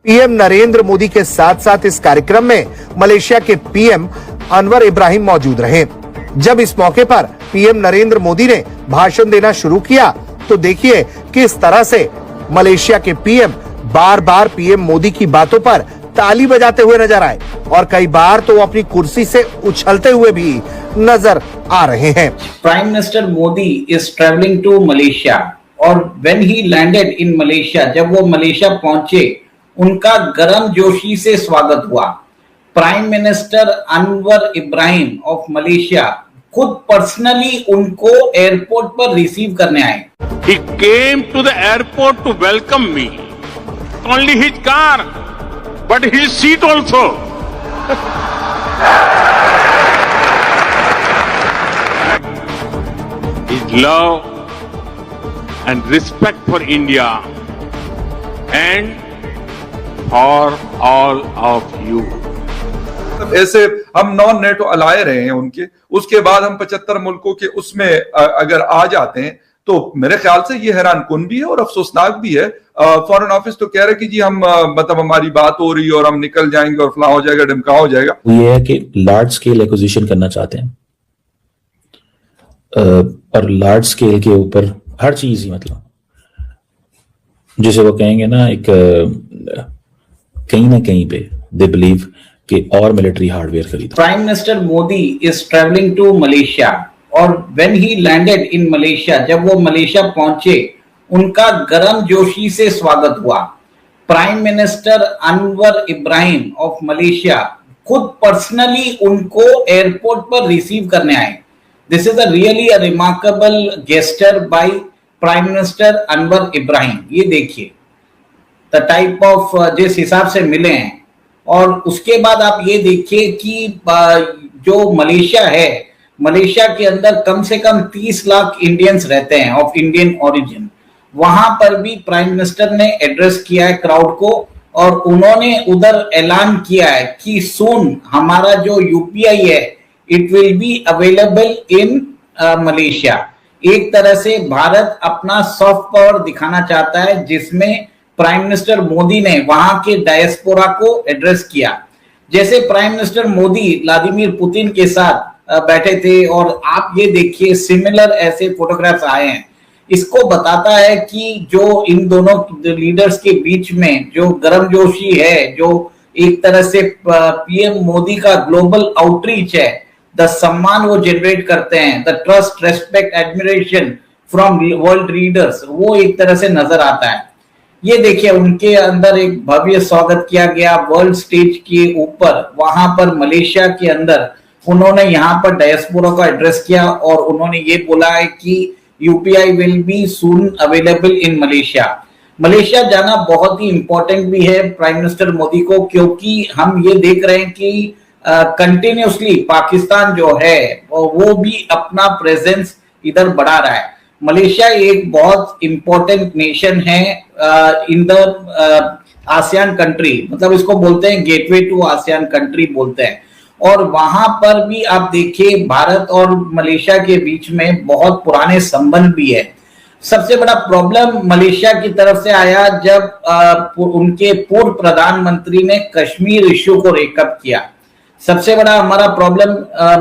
PM Narendra Modi के साथ साथ इस कार्यक्रम में मलेशिया के पीएम अनवर इब्राहिम मौजूद रहे। जब इस मौके पर पीएम नरेंद्र मोदी ने भाषण देना शुरू किया तो देखिए किस तरह से मलेशिया के पीएम बार बार पीएम मोदी की बातों पर ताली बजाते हुए नजर आए और कई बार तो वो अपनी कुर्सी से उछलते हुए भी नजर आ रहे हैं। Prime minister Modi is travelling to Malaysia और when he landed in Malaysia, जब वो मलेशिया पहुंचे उनका गर्मजोशी से स्वागत हुआ। Prime minister Anwar Ibrahim of Malaysia खुद पर्सनली उनको एयरपोर्ट पर रिसीव करने आए। He came to the airport to welcome me. Only his car, but his seat also. His love and respect for India and for all of you. ऐसे हम non NATO अलाय रहे हैं उनके, उसके बाद हम 75 मुल्कों के उसमें अगर आ जाते हैं तो मेरे ख्याल से ये हैरान कुन भी है और अफसोसनाक भी है। फॉरेन ऑफिस तो कह रहे कि जी हम मतलब हमारी बात हो रही है और हम निकल जाएंगे और फला हो जाएगा, ढिमका हो जाएगा। ये है कि लार्ज स्केल एक्विजिशन करना चाहते हैं और लार्ज स्केल के ऊपर हर चीज ही, मतलब जैसे वो कहेंगे ना, एक कहीं ना कहीं पे दे बिलीव कि और मिलिट्री हार्डवेयर खरीदो। Prime minister Modi is travelling to Malaysia और when he landed in Malaysia, जब वो मलेशिया पहुंचे उनका गर्मजोशी से स्वागत हुआ। Prime minister Anwar Ibrahim of Malaysia खुद पर्सनली उनको एयरपोर्ट पर रिसीव करने आए। This is a really a remarkable gesture by prime minister Anwar Ibrahim. ये देखिए द टाइप ऑफ जिस हिसाब से मिले हैं। और उसके बाद आप ये देखिए कि जो मलेशिया है, मलेशिया के अंदर कम से कम 30 लाख इंडियंस रहते हैं ऑफ इंडियन ओरिजिन। वहां पर भी प्राइम मिनिस्टर ने एड्रेस किया है क्राउड को और उन्होंने उधर ऐलान किया है कि सून हमारा जो यूपीआई है it will be available in Malaysia. एक तरह से भारत अपना सॉफ्ट पावर दिखाना चाहता है, जिसमें प्राइम मिनिस्टर मोदी ने वहां के डायस्पोरा को एड्रेस किया। जैसे prime minister Modi Vladimir Putin के साथ बैठे थे और आप ये देखिए सिमिलर ऐसे फोटोग्राफ्स आए हैं। इसको बताता है कि जो इन दोनों लीडर्स के बीच में जो गर्मजोशी है, जो एक तरह से पीएम मोदी का ग्लोबल आउटरीच है, द सम्मान वो जनरेट करते हैं, the trust, respect, admiration from world leaders, वो एक तरह से नजर आता है। ये देखिए उनके अंदर एक भव्य स्वागत किया गया वर्ल्ड स्टेज के ऊपर। वहां पर मलेशिया के अंदर उन्होंने यहाँ पर डायस्पोरा का एड्रेस किया और उन्होंने ये बोला है कि UPI will be soon available in Malaysia. Malaysia जाना बहुत ही इंपॉर्टेंट भी है प्राइम मिनिस्टर मोदी को, क्योंकि हम ये देख रहे हैं कि कंटिन्यूसली पाकिस्तान जो है वो भी अपना प्रेजेंस इधर बढ़ा रहा है। मलेशिया एक बहुत इंपॉर्टेंट नेशन है इन द आसियान कंट्री, मतलब इसको बोलते हैं गेटवे टू आसियान कंट्री बोलते हैं। और वहां पर भी आप देखिए भारत और मलेशिया के बीच में बहुत पुराने संबंध भी है। सबसे बड़ा प्रॉब्लम मलेशिया की तरफ से आया जब उनके पूर्व प्रधानमंत्री ने कश्मीर इश्यू को रेकअप किया। सबसे बड़ा हमारा प्रॉब्लम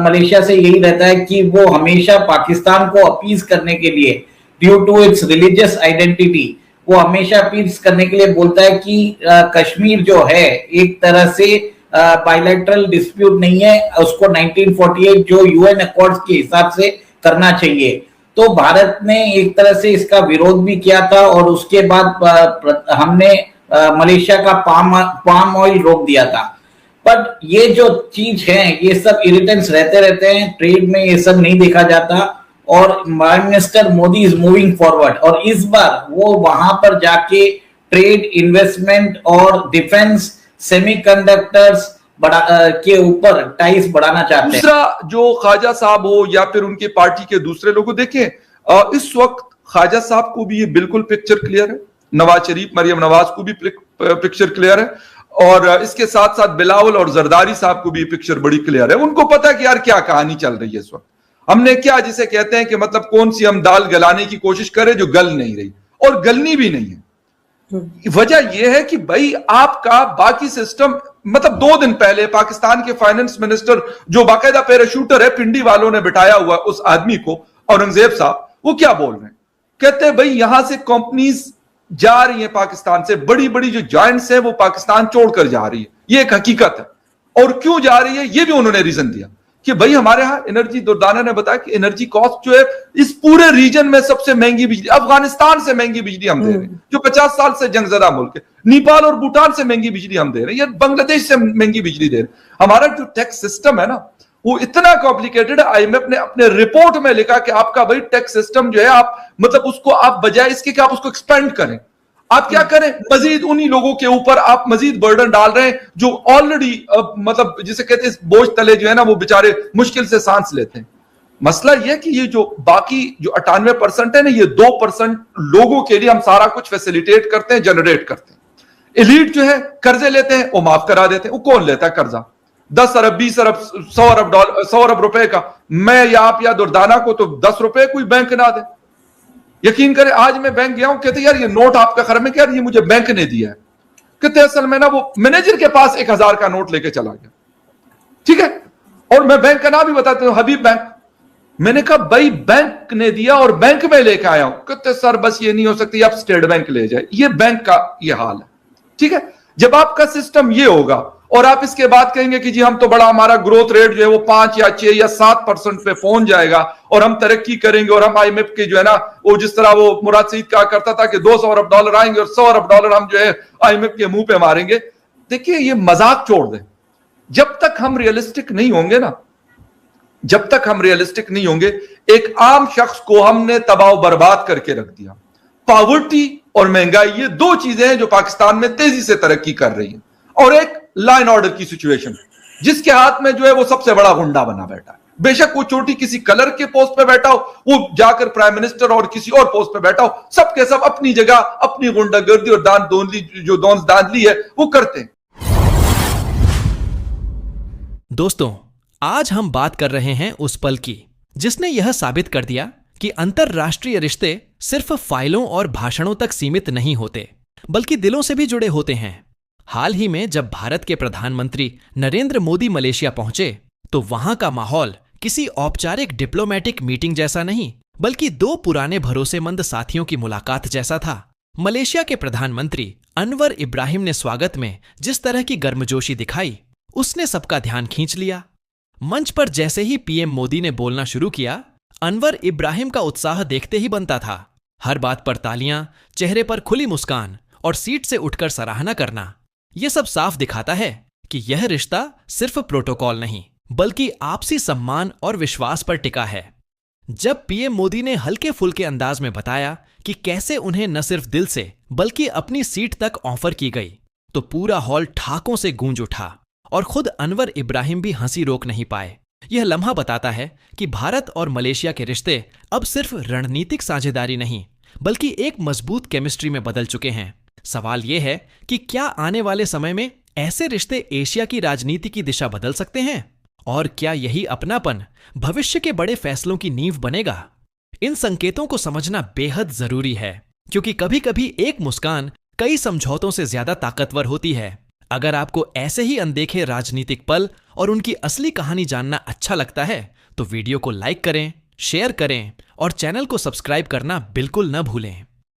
मलेशिया से यही रहता है कि वो हमेशा पाकिस्तान को अपीज करने के लिए, due to its religious identity, वो हमेशा अपीज करने के लिए बोलता है कि कश्मीर जो है एक तरह से बायलैटरल डिस्प्यूट नहीं है, उसको 1948 जो यूएन अकॉर्ड्स के हिसाब से करना चाहिए। तो भारत ने एक तरह से इसका विरोध भी किया था और उसके बाद हमने मलेशिया का पाम ऑयल रोक दिया था। बट ये जो चीज है ये सब इरिटेंट्स रहते हैं, ट्रेड में ये सब नहीं देखा जाता और prime minister Modi is moving forward और इस बार वो वहां पर जाके ट्रेड, इन्वेस्टमेंट और डिफेंस, सेमीकंडक्टर्स के ऊपर टाइस बढ़ाना चाहते हैं। दूसरा जो ख्वाजा साहब हो या फिर उनके पार्टी के दूसरे लोगों, देखें इस वक्त ख्वाजा साहब को भी ये बिल्कुल पिक्चर क्लियर है, नवाज शरीफ, मरियम नवाज को भी पिक्चर क्लियर है और इसके साथ साथ बिलावल और जरदारी साहब को भी पिक्चर बड़ी क्लियर है। उनको पता है कि यार क्या कहानी चल रही है इस वक्त, हमने क्या जिसे कहते हैं कि मतलब कौन सी हम दाल गलाने की कोशिश करें जो गल नहीं रही और गलनी भी नहीं है। वजह यह है कि भाई आपका बाकी सिस्टम, मतलब 2 दिन पहले पाकिस्तान के फाइनेंस मिनिस्टर जो बाकायदा पैराशूटर है, पिंडी वालों ने बिठाया हुआ उस आदमी को, औरंगजेब साहब, वो क्या बोल रहे हैं? कहते हैं भाई यहां से कंपनीज जा रही हैं पाकिस्तान से, बड़ी बड़ी जो जॉइंट्स है वो पाकिस्तान छोड़कर जा रही है, ये एक हकीकत है। और क्यों जा रही है ये भी उन्होंने रीजन दिया कि भाई हमारे यहां एनर्जी, दुर्दाना ने बताया कि एनर्जी कॉस्ट जो है इस पूरे रीजन में सबसे महंगी बिजली, अफगानिस्तान से महंगी बिजली हम दे रहे हैं जो 50 साल से जंगजदा मुल्क है, नेपाल और भूटान से महंगी बिजली हम दे रहे हैं, या बांग्लादेश से महंगी बिजली दे रहे हैं। हमारा जो टैक्स सिस्टम है ना वो इतना कॉम्प्लिकेटेड है। आईएमएफ ने अपने रिपोर्ट में लिखा कि आपका भाई टैक्स सिस्टम जो है, आप मतलब उसको आप बजाय इसके कि आप उसको एक्सपेंड करें, आप क्या करें, मजीद उन्हीं लोगों के ऊपर आप मजीद बर्डन डाल रहे हैं जो ऑलरेडी मतलब जिसे कहते हैं बोझ तले जो है ना वो बेचारे मुश्किल से सांस लेते हैं। मसला यह कि ये जो बाकी जो 98% है ना, ये 2% लोगों के लिए हम सारा कुछ फैसिलिटेट करते हैं, जनरेट करते हैं। एलीट जो है कर्जे लेते हैं, वो माफ करा देते हैं। वो कौन लेता है कर्जा? 10 अरब, 20 अरब, 100 अरब डॉलर, 100 अरब रुपए का। मैं या आप या दुर्दाना को तो 10 रुपए कोई बैंक ना दे। यकीन करें, आज मैं बैंक गया हूं, कहते यार ये नोट आपका खराब है, क्या ये मुझे बैंक ने दिया है। कहते असल में ना वो मैनेजर के पास 1000 का नोट लेके चला गया, ठीक है, और मैं बैंक का नाम भी बताता हूं, हबीब बैंक। मैंने कहा भाई बैंक ने दिया और बैंक में लेके आया हूं। कहते सर बस ये नहीं हो सकती, आप स्टेट बैंक ले जाए। ये बैंक का ये हाल है, ठीक है। जब आपका सिस्टम ये होगा और आप इसके बाद कहेंगे कि जी हम तो बड़ा, हमारा ग्रोथ रेट जो है वो 5 या 6 या 7% पे पहुंच जाएगा और हम तरक्की करेंगे और हम आईएमएफ के जो है ना, वो जिस तरह वो मुराद सईद कहा करता था कि 200 अरब डॉलर आएंगे और 100 अरब डॉलर हम जो है आईएमएफ के मुंह पे मारेंगे। देखिए ये मजाक छोड़ दें। जब तक हम रियलिस्टिक नहीं होंगे ना, जब तक हम रियलिस्टिक नहीं होंगे, एक आम शख्स को हमने तबाह बर्बाद करके रख दिया। पॉवर्टी और महंगाई, ये 2 चीजें हैं जो पाकिस्तान में तेजी से तरक्की कर रही हैं, और एक लॉ एंड ऑर्डर की सिचुएशन जिसके हाथ में जो है वो सबसे बड़ा गुंडा बना बैठा है। बेशक वो छोटी किसी कलर के पोस्ट पे बैठा हो, वो जाकर प्राइम मिनिस्टर और किसी और पोस्ट पे बैठा हो, सबके सब अपनी जगह अपनी गुंडागर्दी और दांधली है वो करते हैं। दोस्तों, आज हम बात कर रहे हैं उस पल की जिसने यह साबित कर दिया कि अंतरराष्ट्रीय रिश्ते सिर्फ फाइलों और भाषणों तक सीमित नहीं होते, बल्कि दिलों से भी जुड़े होते हैं। हाल ही में जब भारत के प्रधानमंत्री नरेंद्र मोदी मलेशिया पहुंचे तो वहां का माहौल किसी औपचारिक डिप्लोमेटिक मीटिंग जैसा नहीं, बल्कि 2 पुराने भरोसेमंद साथियों की मुलाकात जैसा था। मलेशिया के प्रधानमंत्री अनवर इब्राहिम ने स्वागत में जिस तरह की गर्मजोशी दिखाई, उसने सबका ध्यान खींच लिया। मंच पर जैसे ही पीएम मोदी ने बोलना शुरू किया, अनवर इब्राहिम का उत्साह देखते ही बनता था। हर बात पर तालियां, चेहरे पर खुली मुस्कान और सीट से उठकर सराहना करना, यह सब साफ दिखाता है कि यह रिश्ता सिर्फ प्रोटोकॉल नहीं, बल्कि आपसी सम्मान और विश्वास पर टिका है। जब पीएम मोदी ने हल्के फुल्के अंदाज में बताया कि कैसे उन्हें न सिर्फ दिल से बल्कि अपनी सीट तक ऑफर की गई, तो पूरा हॉल ठाकों से गूंज उठा और खुद अनवर इब्राहिम भी हंसी रोक नहीं पाए। यह लम्हा बताता है कि भारत और मलेशिया के रिश्ते अब सिर्फ रणनीतिक साझेदारी नहीं, बल्कि एक मजबूत केमिस्ट्री में बदल चुके हैं। सवाल यह है कि क्या आने वाले समय में ऐसे रिश्ते एशिया की राजनीति की दिशा बदल सकते हैं, और क्या यही अपनापन भविष्य के बड़े फैसलों की नींव बनेगा? इन संकेतों को समझना बेहद जरूरी है, क्योंकि कभी कभी एक मुस्कान कई समझौतों से ज्यादा ताकतवर होती है। अगर आपको ऐसे ही अनदेखे राजनीतिक पल और उनकी असली कहानी जानना अच्छा लगता है तो वीडियो को लाइक करें, शेयर करें और चैनल को सब्सक्राइब करना बिल्कुल न भूलें।